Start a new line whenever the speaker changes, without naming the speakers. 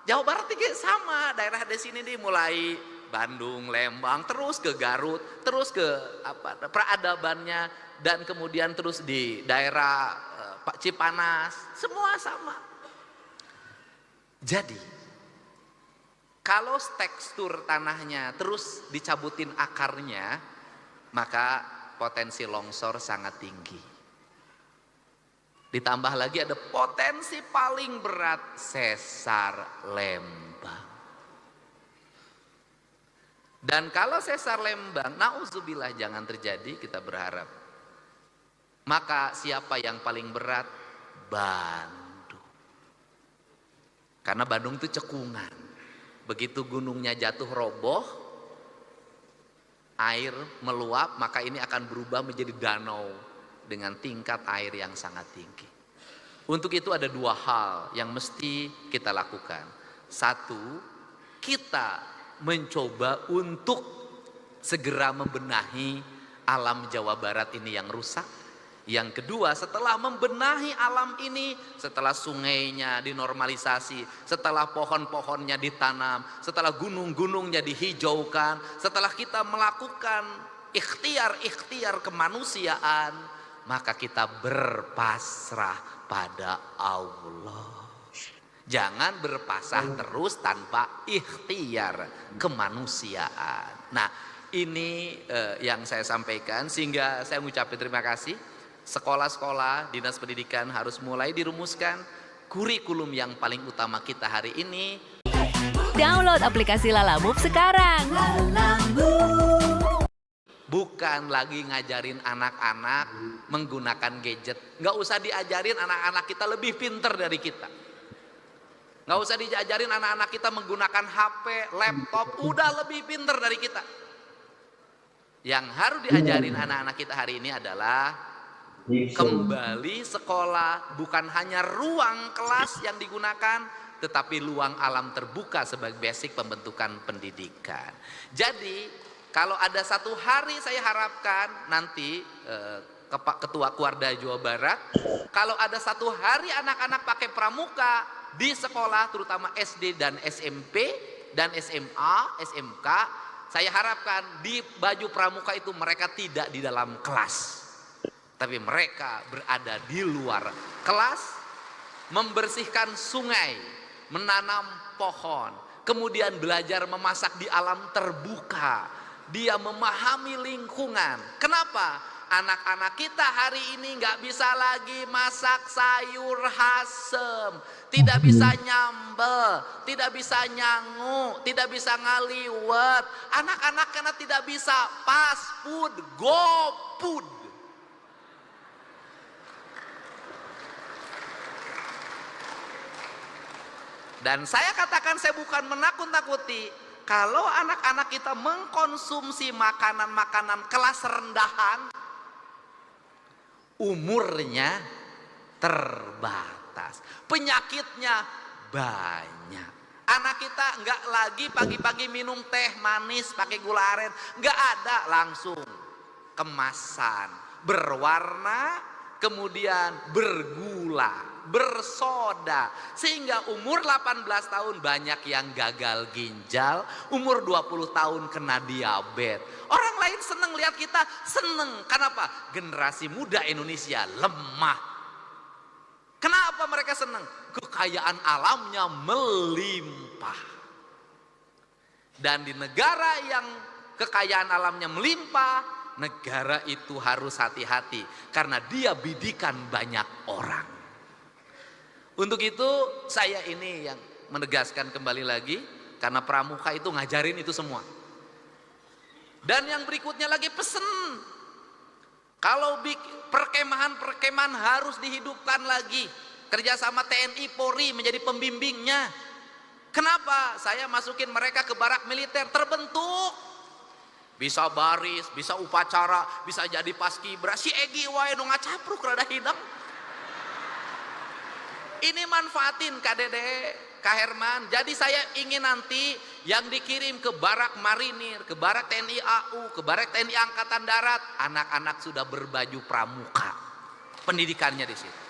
Jawa Barat juga sama, daerah di sini nih mulai Bandung, Lembang, terus ke Garut, terus ke peradabannya, dan kemudian terus di daerah Cipanas, semua sama. Jadi kalau tekstur tanahnya terus dicabutin akarnya, maka potensi longsor sangat tinggi. Ditambah lagi ada potensi paling berat, sesar Lembang. Dan kalau sesar Lembang, nauzubillah jangan terjadi, kita berharap. Maka siapa yang paling berat? Bandung. Karena Bandung itu cekungan. Begitu gunungnya jatuh roboh, air meluap, maka ini akan berubah menjadi danau dengan tingkat air yang sangat tinggi. Untuk itu ada dua hal yang mesti kita lakukan. Satu, kita mencoba untuk segera membenahi alam Jawa Barat ini yang rusak. Yang kedua, setelah membenahi alam ini, setelah sungainya dinormalisasi, setelah pohon-pohonnya ditanam, setelah gunung-gunungnya dihijaukan, setelah kita melakukan ikhtiar-ikhtiar kemanusiaan, maka kita berpasrah pada Allah. Jangan berpasrah terus tanpa ikhtiar kemanusiaan. Nah, ini yang saya sampaikan, sehingga saya mengucapkan terima kasih. Sekolah-sekolah, dinas pendidikan harus mulai dirumuskan kurikulum yang paling utama kita hari ini.
Download aplikasi Lala Move sekarang.
Bukan lagi ngajarin anak-anak menggunakan gadget. Nggak usah diajarin anak-anak kita lebih pinter dari kita. Nggak usah diajarin anak-anak kita menggunakan HP, laptop, udah lebih pinter dari kita. Yang harus diajarin anak-anak kita hari ini adalah kembali sekolah, bukan hanya ruang kelas yang digunakan, tetapi luang alam terbuka sebagai basic pembentukan pendidikan. Jadi kalau ada satu hari saya harapkan nanti Ketua Kuarda Jawa Barat, kalau ada satu hari anak-anak pakai pramuka di sekolah, terutama SD dan SMP dan SMA, SMK, saya harapkan di baju pramuka itu mereka tidak di dalam kelas, tapi mereka berada di luar kelas, membersihkan sungai, menanam pohon, kemudian belajar memasak di alam terbuka. Dia memahami lingkungan. Kenapa? Anak-anak kita hari ini nggak bisa lagi masak sayur asem, tidak bisa nyambel, tidak bisa nyangu, tidak bisa ngaliwet. Anak-anak karena tidak bisa fast food, go food. Dan saya katakan, saya bukan menakut-nakuti. Kalau anak-anak kita mengkonsumsi makanan-makanan kelas rendahan, umurnya terbatas, penyakitnya banyak. Anak kita nggak lagi pagi-pagi minum teh manis pakai gula aren, nggak ada, langsung kemasan berwarna, kemudian bergula, bersoda, sehingga umur 18 tahun banyak yang gagal ginjal, umur 20 tahun kena diabetes. Orang lain seneng lihat kita, seneng. Kenapa? Generasi muda Indonesia lemah. Kenapa mereka seneng? Kekayaan alamnya melimpah. Dan di negara yang kekayaan alamnya melimpah, negara itu harus hati-hati karena dia bidikan banyak orang. Untuk itu saya ini yang menegaskan kembali lagi, karena pramuka itu ngajarin itu semua. Dan yang berikutnya lagi pesen, kalau perkemahan-perkemahan harus dihidupkan lagi, kerjasama TNI Polri menjadi pembimbingnya. Kenapa? Saya masukin mereka ke barak militer, terbentuk. Bisa baris, bisa upacara, bisa jadi paskibra. Si Egi wae nu ngacapruk rada hidang. Ini manfaatin KDD, Kak Herman. Jadi saya ingin nanti yang dikirim ke barak marinir, ke barak TNI AU, ke barak TNI Angkatan Darat, anak-anak sudah berbaju pramuka. Pendidikannya di situ.